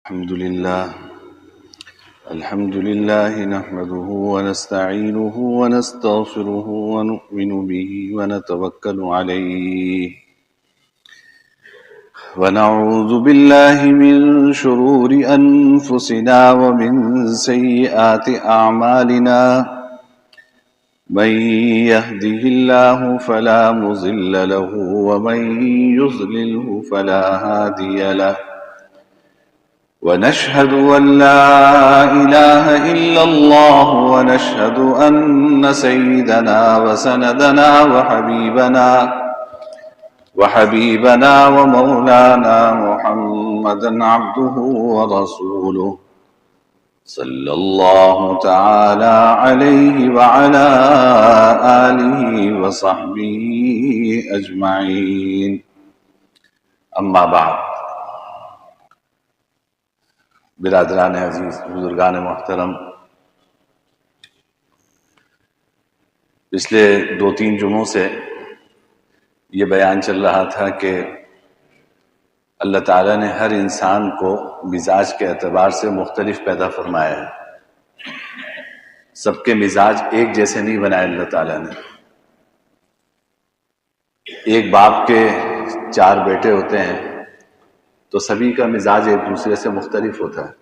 الحمد لله نحمده ونستعينه ونستغفره ونؤمن به ونتوكل عليه ونعوذ بالله من شرور أنفسنا ومن سيئات أعمالنا من يهده الله فلا مضل له ومن يضلله فلا هادي له ونشهد أن لا إله إلا الله ونشهد أن سيدنا وسندنا وحبيبنا ومولانا محمدا عبده ورسوله صلى الله تعالى عليه وعلى آله وصحبه أجمعين أما بعد برادران عزیز، بزرگان محترم، پچھلے 2-3 جمعوں سے یہ بیان چل رہا تھا کہ اللہ تعالیٰ نے ہر انسان کو مزاج کے اعتبار سے مختلف پیدا فرمایا ہے. سب کے مزاج ایک جیسے نہیں بنائے اللہ تعالیٰ نے. ایک باپ کے 4 بیٹے ہوتے ہیں تو سبھی کا مزاج ایک دوسرے سے مختلف ہوتا ہے.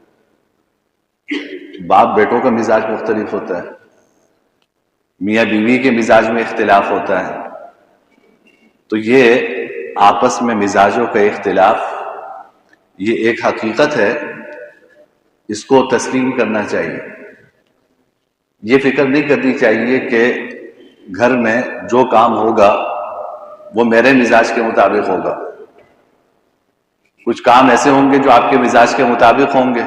باپ بیٹوں کا مزاج مختلف ہوتا ہے، میاں بیوی کے مزاج میں اختلاف ہوتا ہے. تو یہ آپس میں مزاجوں کا اختلاف یہ ایک حقیقت ہے، اس کو تسلیم کرنا چاہیے. یہ فکر نہیں کرنی چاہیے کہ گھر میں جو کام ہوگا وہ میرے مزاج کے مطابق ہوگا. کچھ کام ایسے ہوں گے جو آپ کے مزاج کے مطابق ہوں گے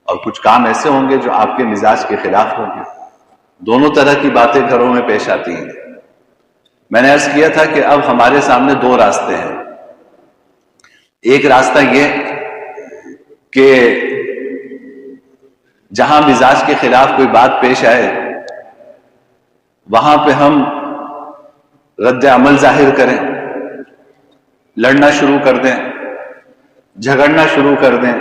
اور کچھ کام ایسے ہوں گے جو آپ کے مزاج کے خلاف ہوں گے. دونوں طرح کی باتیں گھروں میں پیش آتی ہیں. میں نے عرض کیا تھا کہ اب ہمارے سامنے 2 راستے ہیں. ایک راستہ یہ کہ جہاں مزاج کے خلاف کوئی بات پیش آئے وہاں پہ ہم رد عمل ظاہر کریں، لڑنا شروع کر دیں، جھگڑنا شروع کر دیں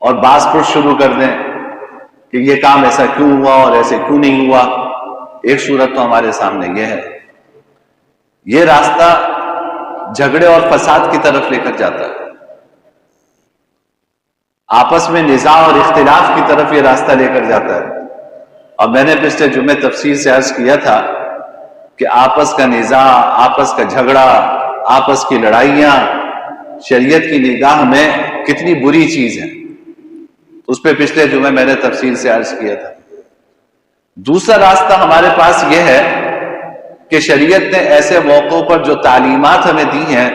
اور باز پرس شروع کر دیں کہ یہ کام ایسا کیوں ہوا اور ایسے کیوں نہیں ہوا. ایک صورت تو ہمارے سامنے یہ ہے. یہ راستہ جھگڑے اور فساد کی طرف لے کر جاتا ہے. آپس میں نزاع اور اختلاف کی طرف یہ راستہ لے کر جاتا ہے. اور میں نے پچھلے جمعے تفصیل سے عرض کیا تھا کہ آپس کا نزاع، آپس کا جھگڑا، آپس کی لڑائیاں شریعت کی نگاہ میں کتنی بری چیز ہے. اس پہ پچھلے جمعے میں نے تفصیل سے عرض کیا تھا. دوسرا راستہ ہمارے پاس یہ ہے کہ شریعت نے ایسے موقعوں پر جو تعلیمات ہمیں دی ہیں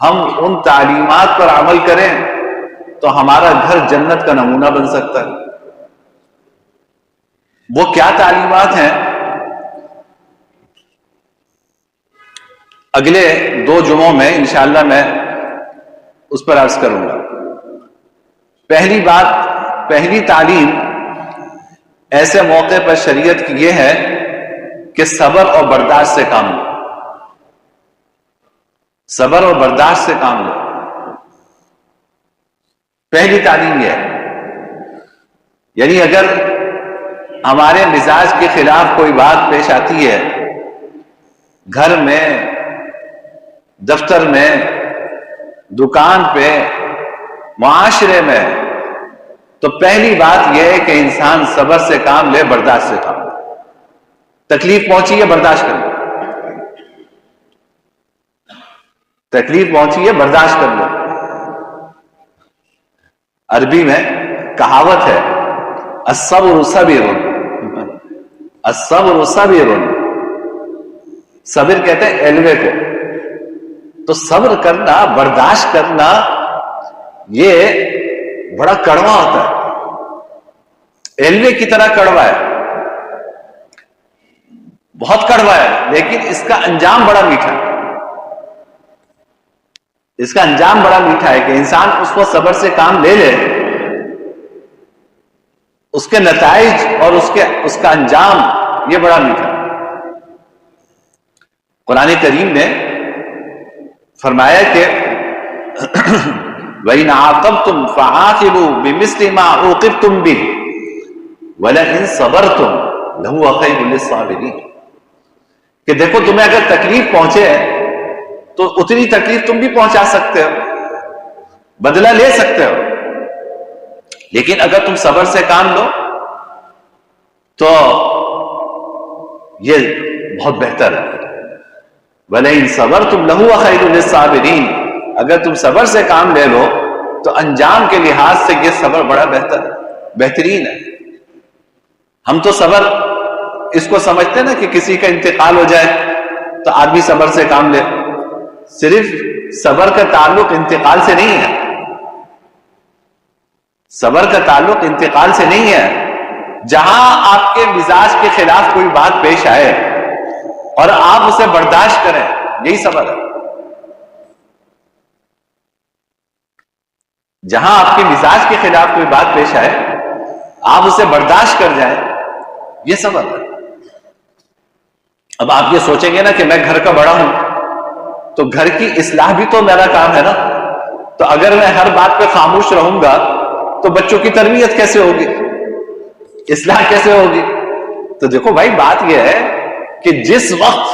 ہم ان تعلیمات پر عمل کریں تو ہمارا گھر جنت کا نمونہ بن سکتا ہے. وہ کیا تعلیمات ہیں؟ اگلے 2 جمعوں میں انشاءاللہ میں اس پر عرض کروں گا. پہلی بات، پہلی تعلیم ایسے موقع پر شریعت کی یہ ہے کہ صبر اور برداشت سے کام لو. صبر اور برداشت سے کام لو. پہلی تعلیم یہ ہے. یعنی اگر ہمارے مزاج کے خلاف کوئی بات پیش آتی ہے گھر میں، دفتر میں، دکان پہ، معاشرے میں، تو پہلی بات یہ ہے کہ انسان صبر سے کام لے، برداشت سے کام لے. تکلیف پہنچی ہے برداشت کر لو. تکلیف پہنچی ہے برداشت کر لو. عربی میں کہاوت ہے الصبر صبر، الصبر صبر. صبر کہتے ہیں علوے کو. تو صبر کرنا، برداشت کرنا یہ بڑا کڑوا ہوتا ہے، علوے کی طرح کڑوا ہے، بہت کڑوا ہے، لیکن اس کا انجام بڑا میٹھا ہے. اس کا انجام بڑا میٹھا ہے کہ انسان اس کو صبر سے کام لے لے، اس کے نتائج اور اس کا انجام یہ بڑا میٹھا ہے. قرآن کریم نے فرمایا کہ وَإِنْ عَاقَبْتُمْ فَعَاقِبُوا بِمِثْلِ مَا عُوقِبْتُمْ بِهِ وَلَئِنْ صَبَرْتُمْ لَهُوَ خَيْرٌ لِلصَّابِرِينَ کہ دیکھو تمہیں اگر تکلیف پہنچے تو اتنی تکلیف تم بھی پہنچا سکتے ہو، بدلہ لے سکتے ہو، لیکن اگر تم صبر سے کام لو تو یہ بہت بہتر ہے۔ وَلَئِنْ صَبَرْتُمْ لَهُوَ خَيْرٌ لِلصَّابِرِينَ اگر تم صبر سے کام لے لو تو انجام کے لحاظ سے یہ صبر بڑا بہترین ہے۔ ہم تو صبر اس کو سمجھتے ہیں نا کہ کسی کا انتقال ہو جائے تو آدمی صبر سے کام لے، صرف صبر کا تعلق انتقال سے نہیں ہے، صبر کا تعلق انتقال سے نہیں ہے۔ جہاں آپ کے مزاج کے خلاف کوئی بات پیش آئے اور آپ اسے برداشت کریں، یہی صبر ہے۔ جہاں آپ کے مزاج کے خلاف کوئی بات پیش آئے آپ اسے برداشت کر جائیں، یہ صبر ہے۔ اب آپ یہ سوچیں گے نا کہ میں گھر کا بڑا ہوں تو گھر کی اصلاح بھی تو میرا کام ہے نا، تو اگر میں ہر بات پہ خاموش رہوں گا تو بچوں کی تربیت کیسے ہوگی، اصلاح کیسے ہوگی؟ تو دیکھو بھائی بات یہ ہے کہ جس وقت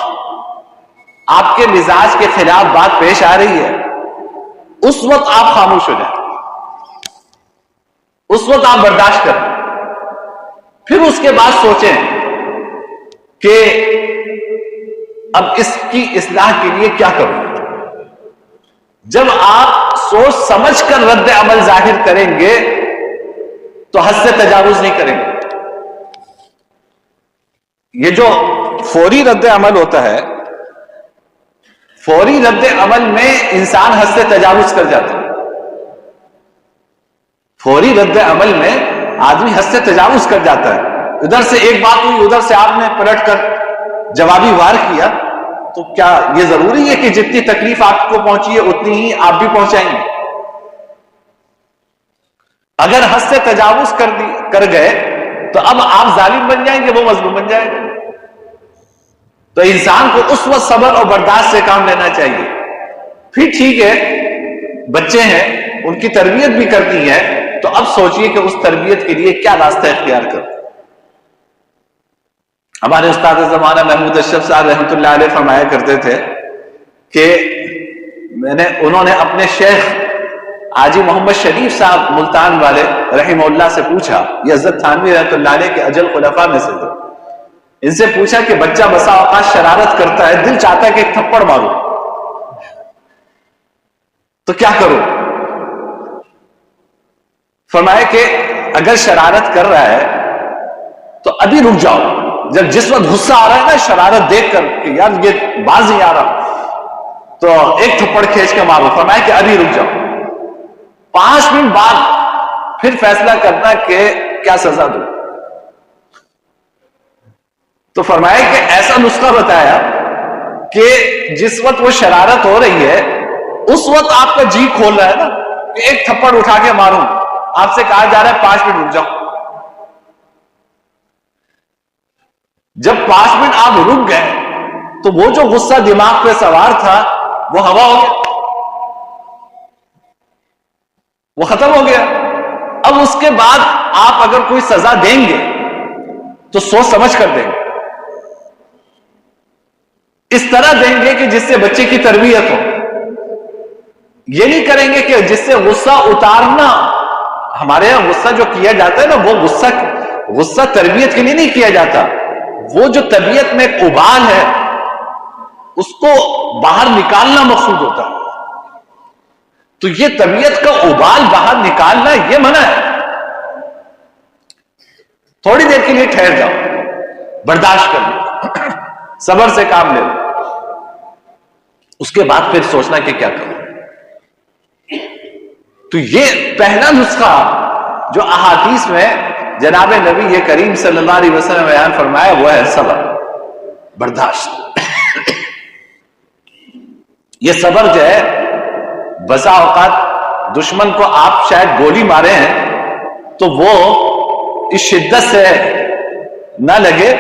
آپ کے مزاج کے خلاف بات پیش آ رہی ہے اس وقت آپ خاموش ہو جائیں، اس وقت آپ برداشت کریں، پھر اس کے بعد سوچیں کہ اب اس کی اصلاح کے لیے کیا کروں۔ جب آپ سوچ سمجھ کر رد عمل ظاہر کریں گے تو حد سے تجاوز نہیں کریں گے۔ یہ جو فوری رد عمل ہوتا ہے، فوری رد عمل میں انسان حد سے تجاوز کر جاتا ہے، فوری رد عمل میں آدمی حد سے تجاوز کر جاتا ہے۔ ادھر سے ایک بات ہوئی، ادھر سے آپ نے پلٹ کر جوابی وار کیا، تو کیا یہ ضروری ہے کہ جتنی تکلیف آپ کو پہنچی ہے اتنی ہی آپ بھی پہنچائیں گے؟ اگر حد سے تجاوز کر گئے تو اب آپ ظالم بن جائیں گے، وہ مظلوم بن جائیں گے۔ تو انسان کو اس وقت صبر اور برداشت سے کام لینا چاہیے۔ پھر ٹھیک ہے بچے ہیں، ان کی تربیت بھی کرنی ہے، تو اب سوچئے کہ اس تربیت کے لیے کیا راستہ اختیار کریں۔ ہمارے استاد زمانہ محمود اشرف صاحب رحمۃ اللہ علیہ فرمایا کرتے تھے کہ انہوں نے اپنے شیخ حاجی محمد شریف صاحب ملتان والے رحمہ اللہ سے پوچھا، یہ حضرت تھانوی رحمۃ اللہ علیہ کے اجل خلفاء میں سے تھے، ان سے پوچھا کہ بچہ بسا اوقات شرارت کرتا ہے، دل چاہتا ہے کہ ایک تھپڑ مارو، تو کیا کرو؟ فرمایا کہ اگر شرارت کر رہا ہے تو ابھی رک جاؤ، جب جس وقت غصہ آ رہا ہے نا شرارت دیکھ کر کہ یار یہ باز نہیں آ رہا، تو ایک تھپڑ کھینچ کے مارو۔ فرمایا کہ ابھی رک جاؤ، 5 منٹ بعد پھر فیصلہ کرنا کہ کیا سزا دو۔ تو فرمایا کہ ایسا نسخہ بتایا کہ جس وقت وہ شرارت ہو رہی ہے اس وقت آپ کا جی کھول رہا ہے نا کہ ایک تھپڑ اٹھا کے ماروں، آپ سے کہا جا رہا ہے 5 منٹ رک جاؤ۔ جب 5 منٹ آپ رک گئے تو وہ جو غصہ دماغ پہ سوار تھا وہ ہوا ہو گیا، وہ ختم ہو گیا۔ اب اس کے بعد آپ اگر کوئی سزا دیں گے تو سوچ سمجھ کر دیں گے، اس طرح دیں گے کہ جس سے بچے کی تربیت ہو۔ یہ نہیں کریں گے کہ جس سے غصہ اتارنا، ہمارے یہاں غصہ جو کیا جاتا ہے نا وہ غصہ تربیت کے لیے نہیں کیا جاتا، وہ جو طبیعت میں ایک ابال ہے اس کو باہر نکالنا مقصود ہوتا ہے۔ تو یہ طبیعت کا ابال باہر نکالنا یہ منع ہے۔ تھوڑی دیر کے لیے ٹھہر جاؤ، برداشت کر لو، صبر سے کام لے لو، اس کے بعد پھر سوچنا کہ کیا کروں۔ تو یہ پہلا نسخہ جو احادیث میں جناب نبی یہ کریم صلی اللہ علیہ وسلم نے بیان فرمایا وہ ہے صبر، برداشت۔ یہ صبر جو ہے بسا اوقات دشمن کو آپ شاید گولی مارے ہیں تو وہ اس شدت سے نہ لگے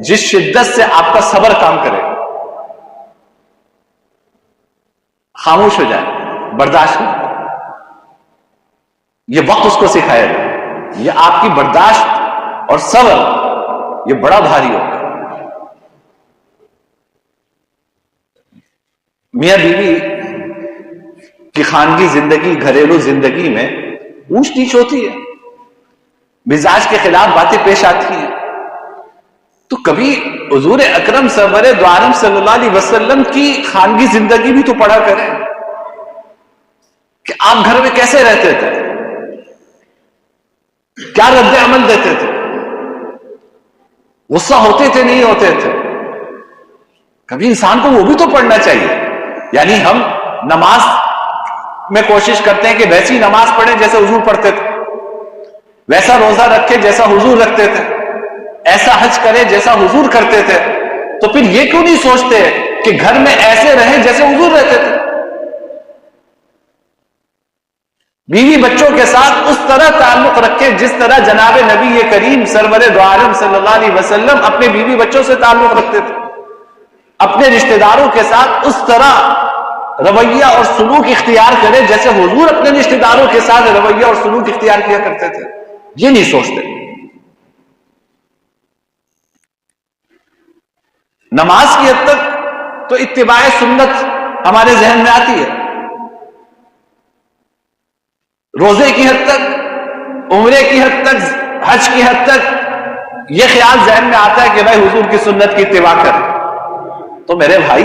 جس شدت سے آپ کا صبر کام کرے۔ خاموش ہو جائے، برداشت کریں۔ یہ وقت اس کو سکھائے گا، یہ آپ کی برداشت اور صبر یہ بڑا بھاری ہوگا۔ میاں بیوی کی خانگی زندگی، گھریلو زندگی میں اونچ نیچ ہوتی ہے، مزاج کے خلاف باتیں پیش آتی ہیں، تو کبھی حضور اکرم سرور دو عالم صلی اللہ علیہ وسلم کی خانگی زندگی بھی تو پڑھا کریں کہ آپ گھر میں کیسے رہتے تھے، کیا رد عمل دیتے تھے، غصہ ہوتے تھے نہیں ہوتے تھے، کبھی انسان کو وہ بھی تو پڑھنا چاہیے۔ یعنی ہم نماز میں کوشش کرتے ہیں کہ ویسی نماز پڑھیں جیسے حضور پڑھتے تھے، ویسا روزہ رکھے جیسا حضور رکھتے تھے، ایسا حج کرے جیسا حضور کرتے تھے، تو پھر یہ کیوں نہیں سوچتے کہ گھر میں ایسے رہیں جیسے حضور رہتے تھے؟ بیوی بچوں کے ساتھ اس طرح تعلق رکھے جس طرح جناب نبی کریم سرور دو عالم صلی اللہ علیہ وسلم اپنے بیوی بچوں سے تعلق رکھتے تھے، اپنے رشتہ داروں کے ساتھ اس طرح رویہ اور سلوک اختیار کرے جیسے حضور اپنے رشتہ داروں کے ساتھ رویہ اور سلوک اختیار کیا کرتے تھے۔ یہ نہیں سوچتے۔ نماز کی حد تک تو اتباع سنت ہمارے ذہن میں آتی ہے، روزے کی حد تک، عمرے کی حد تک، حج کی حد تک یہ خیال ذہن میں آتا ہے کہ بھائی حضور کی سنت کی اتباع کریں۔ تو میرے بھائی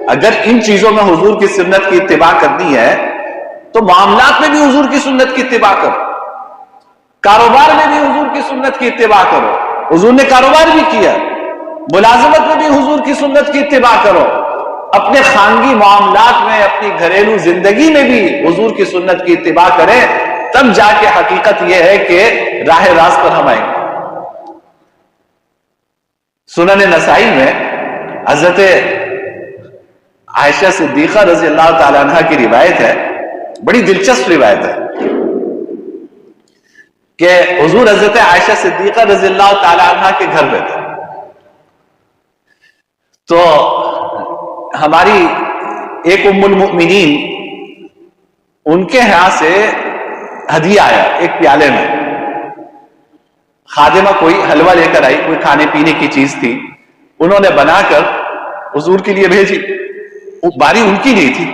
اگر ان چیزوں میں حضور کی سنت کی اتباع کرنی ہے تو معاملات میں بھی حضور کی سنت کی اتباع کرو، کاروبار میں بھی حضور کی سنت کی اتباع کرو، حضور نے کاروبار بھی کیا، ملازمت میں بھی حضور کی سنت کی اتباع کرو، اپنے خانگی معاملات میں، اپنی گھریلو زندگی میں بھی حضور کی سنت کی اتباع کریں، تب جا کے حقیقت یہ ہے کہ راہ راست پر ہم آئیں گے۔ سنن نسائی میں حضرت عائشہ صدیقہ رضی اللہ تعالی عنہ کی روایت ہے، بڑی دلچسپ روایت ہے کہ حضور حضرت عائشہ صدیقہ رضی اللہ تعالی عنہ کے گھر میں تھے، تو ہماری ایک ام المؤمنین ان کے یہاں سے ہدیہ آیا ایک پیالے میں، خادمہ کوئی حلوہ لے کر آئی، کوئی کھانے پینے کی چیز تھی، انہوں نے بنا کر حضور کے لیے بھیجی۔ باری ان کی نہیں تھی،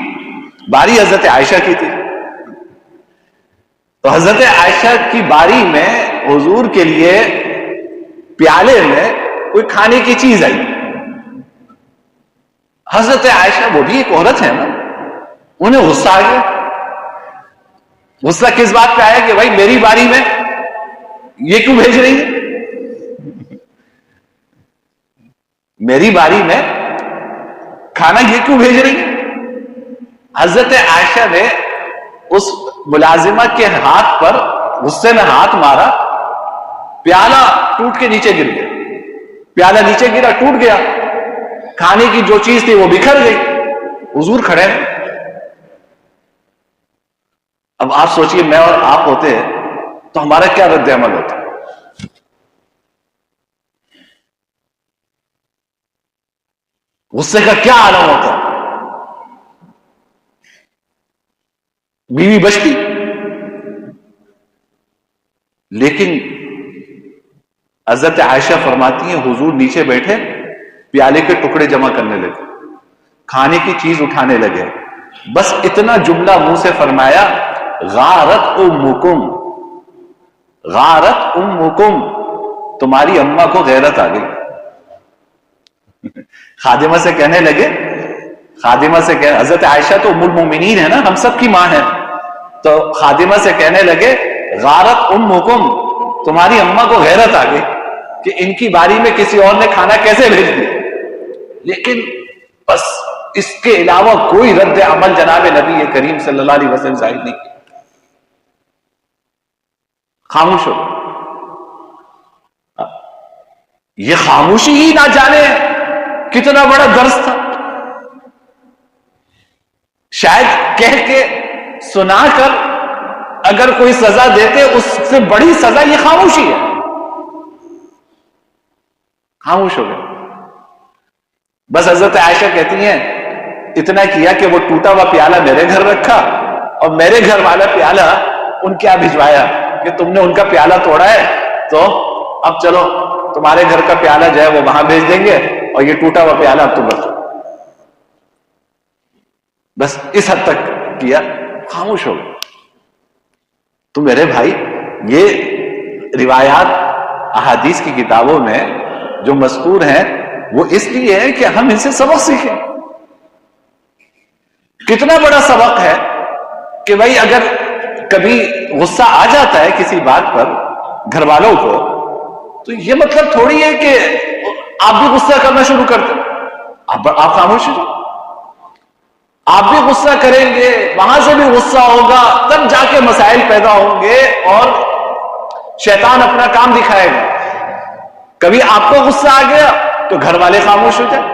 باری حضرت عائشہ کی تھی، تو حضرت عائشہ کی باری میں حضور کے لیے پیالے میں کوئی کھانے کی چیز آئی۔ حضرت عائشہ وہ بھی ایک عورت ہے نا، انہیں غصہ آ گیا۔ غصہ کس بات پہ آیا کہ بھائی میری باری میں یہ کیوں بھیج رہی ہے، میری باری میں کھانا یہ کیوں بھیج رہی ہے؟ حضرت عائشہ نے اس ملازمہ کے ہاتھ پر غصے میں ہاتھ مارا، پیالہ ٹوٹ کے نیچے گر گیا، پیالہ نیچے گرا، ٹوٹ گیا، کھانے کی جو چیز تھی وہ بکھر گئی، حضور کھڑے ہیں۔ اب آپ سوچئے میں اور آپ ہوتے تو ہمارا کیا رد عمل ہوتا؟ غصے کا کیا عالم ہوتا؟ بیوی بچتی، لیکن حضرت عائشہ فرماتی ہیں حضور نیچے بیٹھے پیالے کے ٹکڑے جمع کرنے لگے، کھانے کی چیز اٹھانے لگے، بس اتنا جملہ منہ سے فرمایا، غارت امکم، غارت امکم، تمہاری اماں کو غیرت آ گئی۔ خادمہ سے کہنے لگے، خادمہ سے کہنے، حضرت عائشہ تو ام المومنین ہے نا، ہم سب کی ماں ہے، تو خادمہ سے کہنے لگے غارت امکم، تمہاری اماں کو غیرت آ گئی کہ ان کی باری میں کسی اور نے کھانا کیسے بھیج دیا۔ لیکن بس اس کے علاوہ کوئی رد عمل جناب نبی کریم صلی اللہ علیہ وسلم ظاہر نہیں کیا، خاموش ہو۔ یہ خاموشی ہی نہ جانے کتنا بڑا درس تھا، شاید کہہ کے سنا کر اگر کوئی سزا دیتے اس سے بڑی سزا یہ خاموشی ہے۔ خاموش ہو گئے۔ بس حضرت عائشہ کہتی ہیں اتنا کیا کہ وہ ٹوٹا ہوا پیالہ میرے گھر رکھا اور میرے گھر والا پیالہ ان کیا بھجوایا کہ تم نے ان کا پیالہ توڑا ہے، تو اب چلو تمہارے گھر کا پیالہ جو ہے وہ وہاں بھیج دیں گے اور یہ ٹوٹا ہوا پیالہ اب تم رکھو. بس اس حد تک کیا، خاموش ہو گئے. تو میرے بھائی یہ روایات احادیث کی کتابوں میں جو مذکور ہیں وہ اس لیے ہے کہ ہم ان سے سبق سیکھیں. کتنا بڑا سبق ہے کہ بھائی اگر کبھی غصہ آ جاتا ہے کسی بات پر گھر والوں کو، تو یہ مطلب تھوڑی ہے کہ آپ بھی غصہ کرنا شروع کر دیں. آپ خاموش ہو جائیں. آپ بھی غصہ کریں گے، وہاں سے بھی غصہ ہوگا، تب جا کے مسائل پیدا ہوں گے اور شیطان اپنا کام دکھائے گا. کبھی آپ کو غصہ آ گیا تو گھر والے خاموش ہو جائیں،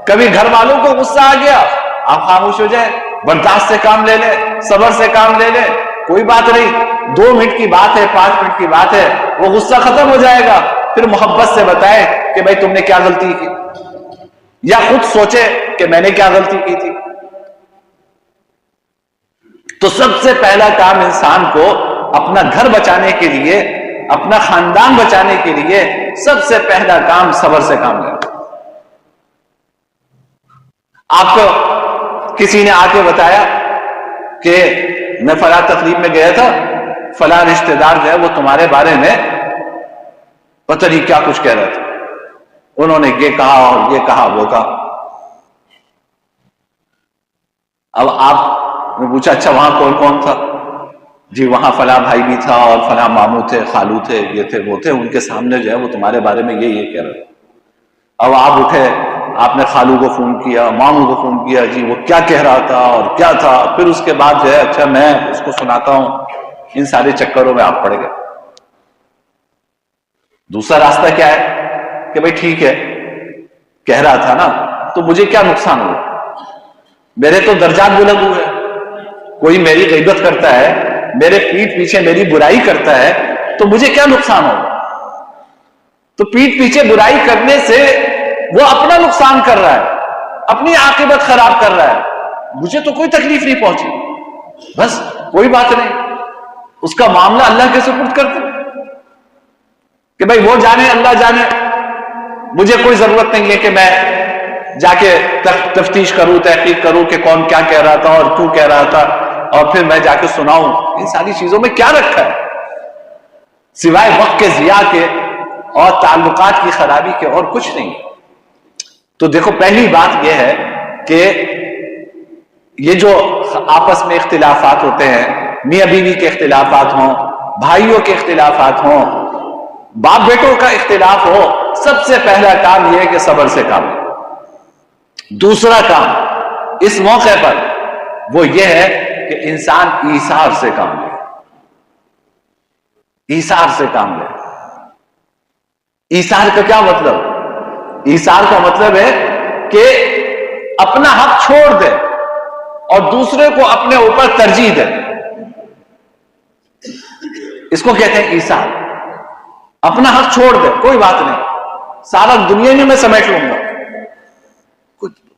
کبھی گھر والوں کو غصہ آ گیا آپ خاموش ہو جائیں. برداشت سے کام لے لیں، صبر سے کام لے لیں، کوئی بات نہیں، 2 منٹ کی بات ہے، 5 منٹ کی بات ہے، وہ غصہ ختم ہو جائے گا. پھر محبت سے بتائیں کہ بھائی تم نے کیا غلطی کی، یا خود سوچے کہ میں نے کیا غلطی کی تھی. تو سب سے پہلا کام انسان کو اپنا گھر بچانے کے لیے، اپنا خاندان بچانے کے لیے سب سے پہلا کام صبر سے کام لینا. آپ کو کسی نے آ کے بتایا کہ میں فلاں تقریب میں گیا تھا، فلاں رشتہ دار جو ہے وہ تمہارے بارے میں پتہ نہیں کیا کچھ کہہ رہا تھا، انہوں نے یہ کہا اور یہ کہا وہ کہا. اب آپ نے پوچھا اچھا وہاں کون کون تھا؟ جی وہاں فلاں بھائی بھی تھا اور فلاں ماموں تھے، خالو تھے، یہ تھے وہ تھے، ان کے سامنے جو ہے وہ تمہارے بارے میں یہ کہہ رہے. اب آپ اٹھے، آپ نے خالو کو فون کیا، ماموں کو فون کیا، جی وہ کیا کہہ رہا تھا اور کیا تھا. پھر اس کے بعد جو ہے اچھا میں اس کو سناتا ہوں. ان سارے چکروں میں آپ پڑ گئے. دوسرا راستہ کیا ہے کہ بھائی ٹھیک ہے کہہ رہا تھا نا، تو مجھے کیا نقصان ہوا، میرے تو درجات بلند ہوئے. کوئی میری غیبت کرتا ہے، میرے پیٹھ پیچھے میری برائی کرتا ہے، تو مجھے کیا نقصان ہوگا. تو پیٹھ پیچھے برائی کرنے سے وہ اپنا نقصان کر رہا ہے، اپنی عاقبت خراب کر رہا ہے، مجھے تو کوئی تکلیف نہیں پہنچی. بس کوئی بات نہیں، اس کا معاملہ اللہ کے سپرد کر دیں کہ بھائی وہ جانے، اللہ جانے. مجھے کوئی ضرورت نہیں ہے کہ میں جا کے تفتیش کروں، تحقیق کروں کہ کون کیا کہہ رہا تھا اور کیوں کہہ رہا تھا، اور پھر میں جا کے سناؤں. ان ساری چیزوں میں کیا رکھا ہے سوائے وقت کے ضیاع کے اور تعلقات کی خرابی کے، اور کچھ نہیں. تو دیکھو پہلی بات یہ ہے کہ یہ جو آپس میں اختلافات ہوتے ہیں، میاں بیوی کے اختلافات ہوں، بھائیوں کے اختلافات ہوں، باپ بیٹوں کا اختلاف ہو، سب سے پہلا کام یہ ہے کہ صبر سے کام لیں. دوسرا کام اس موقع پر وہ یہ ہے کہ انسان ایثار سے کام لے. ایثار سے کام لے. ایثار کا کیا مطلب؟ ایثار کا مطلب ہے کہ اپنا حق چھوڑ دے اور دوسرے کو اپنے اوپر ترجیح دے. اس کو کہتے ہیں ایثار. اپنا حق چھوڑ دے، کوئی بات نہیں، سارا دنیا میں سمیٹ لوں گا،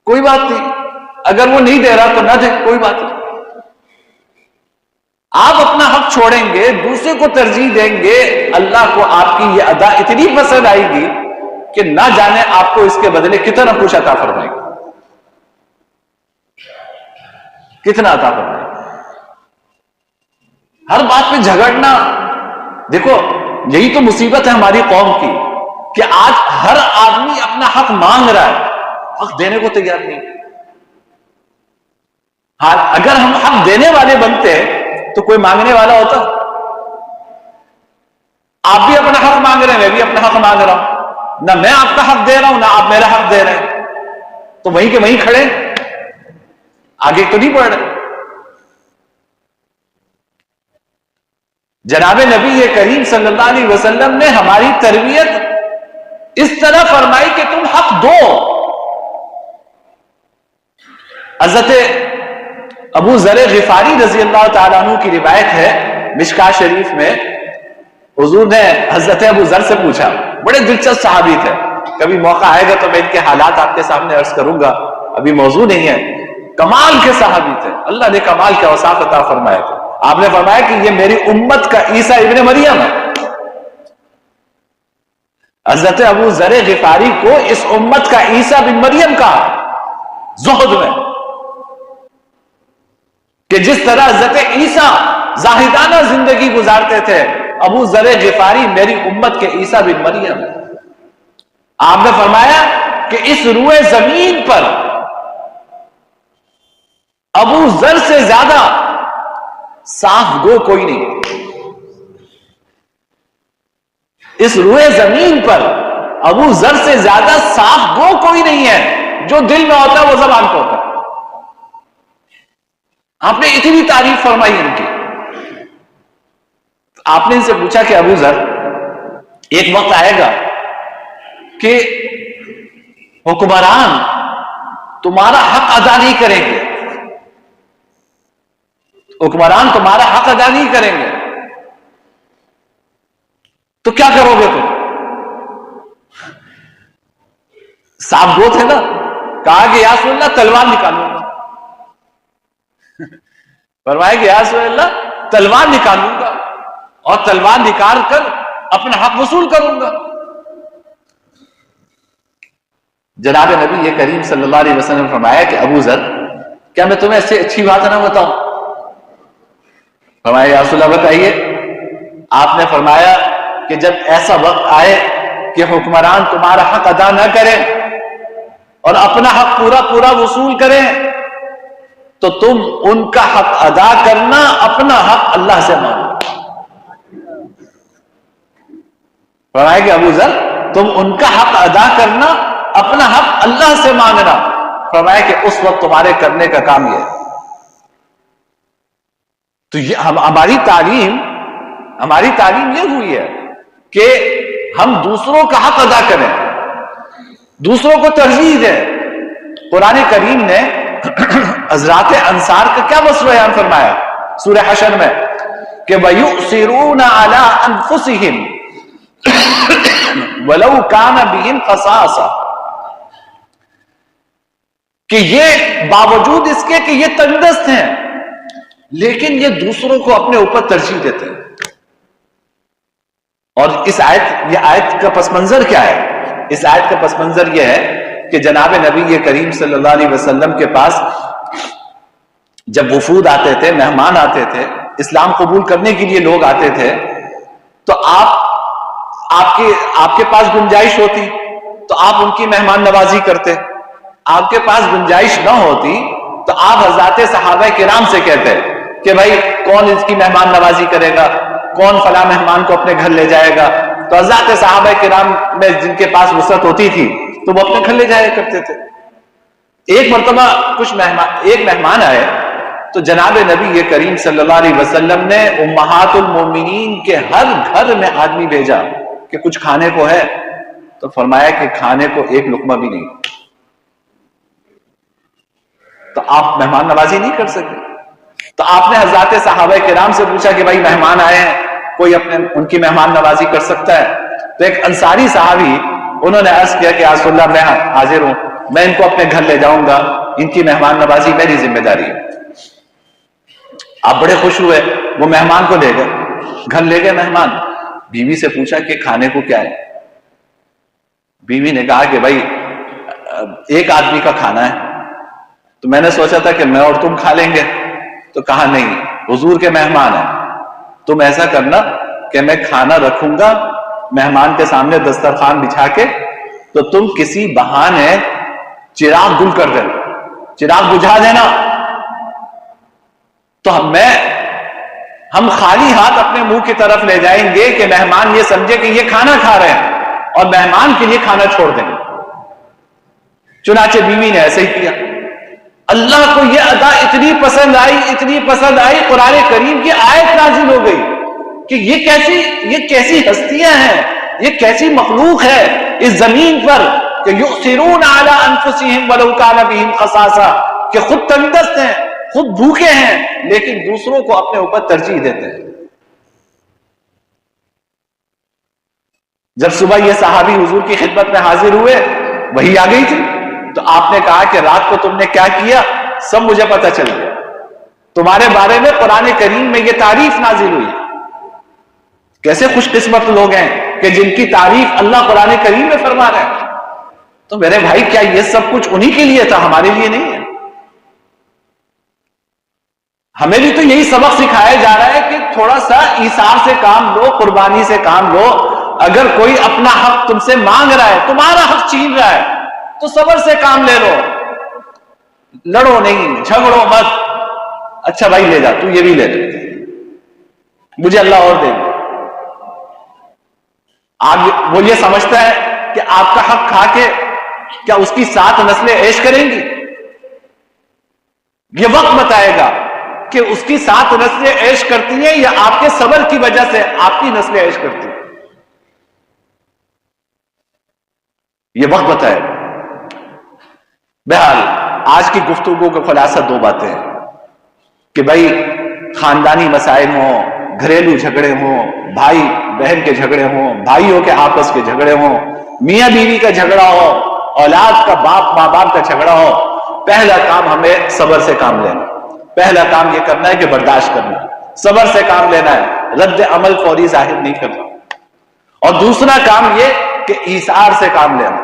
کوئی بات نہیں، اگر وہ نہیں دے رہا تو نہ دے، کوئی بات نہیں. آپ اپنا حق چھوڑیں گے، دوسرے کو ترجیح دیں گے، اللہ کو آپ کی یہ ادا اتنی پسند آئے گی کہ نہ جانے آپ کو اس کے بدلے کتنا کچھ عطا فرمائے گا، کتنا عطا فرمائے گا. ہر بات پہ جھگڑنا، دیکھو یہی تو مصیبت ہے ہماری قوم کی کہ آج ہر آدمی اپنا حق مانگ رہا ہے، حق دینے کو تیار نہیں. ہاں اگر ہم حق دینے والے بنتے تو کوئی مانگنے والا ہوتا. آپ بھی اپنا حق مانگ رہے ہیں، میں بھی اپنا حق مانگ رہا ہوں، نہ میں آپ کا حق دے رہا ہوں نہ آپ میرا حق دے رہے ہیں، تو وہیں کے وہیں کھڑے، آگے تو نہیں بڑھ رہے. جناب نبی کریم صلی اللہ علیہ وسلم نے ہماری تربیت اس طرح فرمائی کہ تم حق دو. حضرت ابو ذر غفاری رضی اللہ تعالیٰ عنہ کی روایت ہے مشکاہ شریف میں، حضور نے حضرت ابو ذر سے پوچھا، بڑے دلچسپ صحابی تھے، کبھی موقع آئے گا تو میں ان کے حالات آپ کے سامنے عرض کروں گا، ابھی موضوع نہیں ہے. کمال کے صحابی تھے، اللہ نے کمال کے اوصاف عطا فرمائے تھے. آپ نے فرمایا کہ یہ میری امت کا عیسیٰ ابن مریم ہے. حضرت ابو ذر غفاری کو اس امت کا عیسیٰ بن مریم کہا زہد میں، کہ جس طرح حضرت عیسیٰ زاہدانہ زندگی گزارتے تھے، ابو ذر غفاری میری امت کے عیسیٰ بن مریم. آپ نے فرمایا کہ اس روئے زمین پر ابو ذر سے زیادہ صاف گو کوئی نہیں. اس روئے زمین پر ابو ذر سے زیادہ صاف گو کوئی نہیں ہے. جو دل میں ہوتا ہے وہ زبان پہ ہوتا ہے. آپ نے اتنی تعریف فرمائی ان کی. آپ نے ان سے پوچھا کہ ابو ذر، ایک وقت آئے گا کہ حکمران تمہارا حق ادا نہیں کریں گے، حکمران تمہارا حق ادا نہیں کریں گے، تو کیا کرو گے تم؟ صاف گو تھے نا. کہا کہ یا رسول اللہ تلوار نکالوں گا. فرمایا کہ یا رسول اللہ تلوار نکالوں گا اور تلوار نکال کر اپنا حق وصول کروں گا. جناب نبی یہ کریم صلی اللہ علیہ وسلم نے فرمایا کہ ابو ذر، کیا میں تمہیں ایسے اچھی بات نہ بتاؤں؟ فرمایا یا رسول اللہ بتائیے. آپ نے فرمایا کہ جب ایسا وقت آئے کہ حکمران تمہارا حق ادا نہ کریں اور اپنا حق پورا پورا وصول کریں، تو تم ان کا حق ادا کرنا، اپنا حق اللہ سے مانگو. فرمایا کہ ابو ذر تم ان کا حق ادا کرنا، اپنا حق اللہ سے مانگنا. فرمایا کہ اس وقت تمہارے کرنے کا کام یہ ہے. تو یہ ہماری تعلیم یہ ہوئی ہے کہ ہم دوسروں کا حق ادا کریں، دوسروں کو ترجیح دیں. قرآن کریم نے حضرات انصار کا کیا وصف بیان فرمایا سورہ حشر میں کہ وَيُؤْثِرُونَ عَلَىٰ أَنفُسِهِمْ وَلَوْ كَانَ بِهِمْ خَصَاصَةٌ، کہ یہ باوجود اس کے کہ یہ تندرست ہیں لیکن یہ دوسروں کو اپنے اوپر ترجیح دیتے ہیں. اور یہ آیت کا پس منظر کیا ہے؟ اس آیت کا پس منظر یہ ہے کہ جناب نبی کریم صلی اللہ علیہ وسلم کے پاس جب وفود آتے تھے، مہمان آتے تھے، اسلام قبول کرنے کے لیے لوگ آتے تھے، تو آپ کے پاس گنجائش ہوتی تو آپ ان کی مہمان نوازی کرتے. آپ کے پاس گنجائش نہ ہوتی تو آپ حضرات صحابہ کرام سے کہتے کہ بھائی کون اس کی مہمان نوازی کرے گا، کون فلاں مہمان کو اپنے گھر لے جائے گا. تو حضرات صحابہ کرام میں جن کے پاس وسعت ہوتی تھی تو وہ اپنے گھر لے جایا کرتے تھے. ایک مرتبہ ایک مہمان آئے تو جناب نبی کریم صلی اللہ علیہ وسلم نے امہات المومنین کے ہر گھر میں آدمی بھیجا کہ کچھ کھانے کو ہے. تو فرمایا کہ کھانے کو ایک لقمہ بھی نہیں. تو آپ مہمان نوازی نہیں کر سکے. تو آپ نے حضرات صحابہ کرام سے پوچھا کہ بھائی مہمان آئے ہیں، کوئی ان کی مہمان نوازی کر سکتا ہے؟ تو ایک انصاری صحابی انہوں نے عرض کیا کہ یا رسول اللہ میں حاضر ہوں، میں ان کو اپنے گھر لے جاؤں گا، ان کی مہمان نوازی میری ذمہ داری ہے. آپ بڑے خوش ہوئے، وہ مہمان کو لے گئے، گھر لے گئے مہمان. بیوی سے پوچھا کہ کھانے کو کیا ہے؟ بیوی نے کہا کہ بھائی ایک آدمی کا کھانا ہے. تو میں نے سوچا تھا کہ میں اور تم کھا لیں گے. تو کہا نہیں، حضور کے مہمان ہیں، تم ایسا کرنا کہ میں کھانا رکھوں گا مہمان کے سامنے دسترخوان بچھا کے، تو تم کسی بہانے چراغ گل کر دینا، چراغ بجھا دینا. تو ہم خالی ہاتھ اپنے منہ کی طرف لے جائیں گے کہ مہمان یہ سمجھے کہ یہ کھانا کھا رہے ہیں اور مہمان کے لیے کھانا چھوڑ دیں گے. چنانچہ بیوی نے ایسے ہی کیا. اللہ کو یہ ادا اتنی پسند آئی، قرآن کریم کی آیت نازل ہو گئی کہ یہ کیسی ہستیاں ہیں، یہ کیسی مخلوق ہے اس زمین پر کہ یؤثرون علی انفسہم ولو کان بہم خصاصہ، کہ خود تندرست ہیں، خود بھوکے ہیں لیکن دوسروں کو اپنے اوپر ترجیح دیتے ہیں. جب صبح یہ صحابی حضور کی خدمت میں حاضر ہوئے، وہی آ گئی تھی. تو آپ نے کہا کہ رات کو تم نے کیا کیا، سب مجھے پتہ چل گیا. تمہارے بارے میں قرآن کریم میں یہ تعریف نازل ہوئی. کیسے خوش قسمت لوگ ہیں کہ جن کی تعریف اللہ قرآن کریم میں فرما رہا ہے. تو میرے بھائی کیا یہ سب کچھ انہی کے لیے تھا, ہمارے لیے نہیں ہے؟ ہمیں بھی تو یہی سبق سکھایا جا رہا ہے کہ تھوڑا سا ایثار سے کام لو, قربانی سے کام لو. اگر کوئی اپنا حق تم سے مانگ رہا ہے, تمہارا حق چھین رہا ہے, تو صبر سے کام لے لو, لڑو نہیں, جھگڑو مت. اچھا بھائی لے جا, تو یہ بھی لے لے, مجھے اللہ اور دے. آپ وہ یہ سمجھتا ہے کہ آپ کا حق کھا کے کیا اس کی 7 نسلیں عیش کریں گی؟ یہ وقت بتائے گا کہ اس کی 7 نسلیں عیش کرتی ہیں یا آپ کے صبر کی وجہ سے آپ کی نسلیں عیش کرتی ہیں. یہ وقت بتائے گا. بہرحال آج کی گفتگو کا خلاصہ 2 باتیں ہیں کہ بھائی خاندانی مسائل ہوں, گھریلو جھگڑے ہوں, بھائی بہن کے جھگڑے ہوں, بھائیوں کے آپس کے جھگڑے ہوں, میاں بیوی کا جھگڑا ہو, اولاد کا ماں باپ کا جھگڑا ہو, پہلا کام ہمیں صبر سے کام لینا. پہلا کام یہ کرنا ہے کہ برداشت کرنا, صبر سے کام لینا ہے, رد عمل فوری ظاہر نہیں کرنا. اور دوسرا کام یہ کہ ایثار سے کام لینا.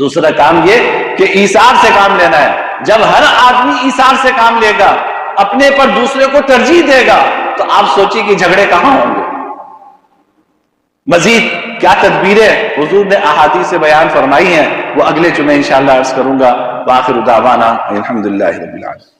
دوسرا کام یہ کہ ایثار سے کام لینا ہے. جب ہر آدمی ایثار سے کام لے گا, اپنے پر دوسرے کو ترجیح دے گا, تو آپ سوچیے کہ جھگڑے کہاں ہوں گے. مزید کیا تدبیریں حضور نے احادیث سے بیان فرمائی ہیں وہ اگلے جمعے انشاءاللہ عرض کروں گا. وآخر دعوانا الحمدللہ رب العالمین.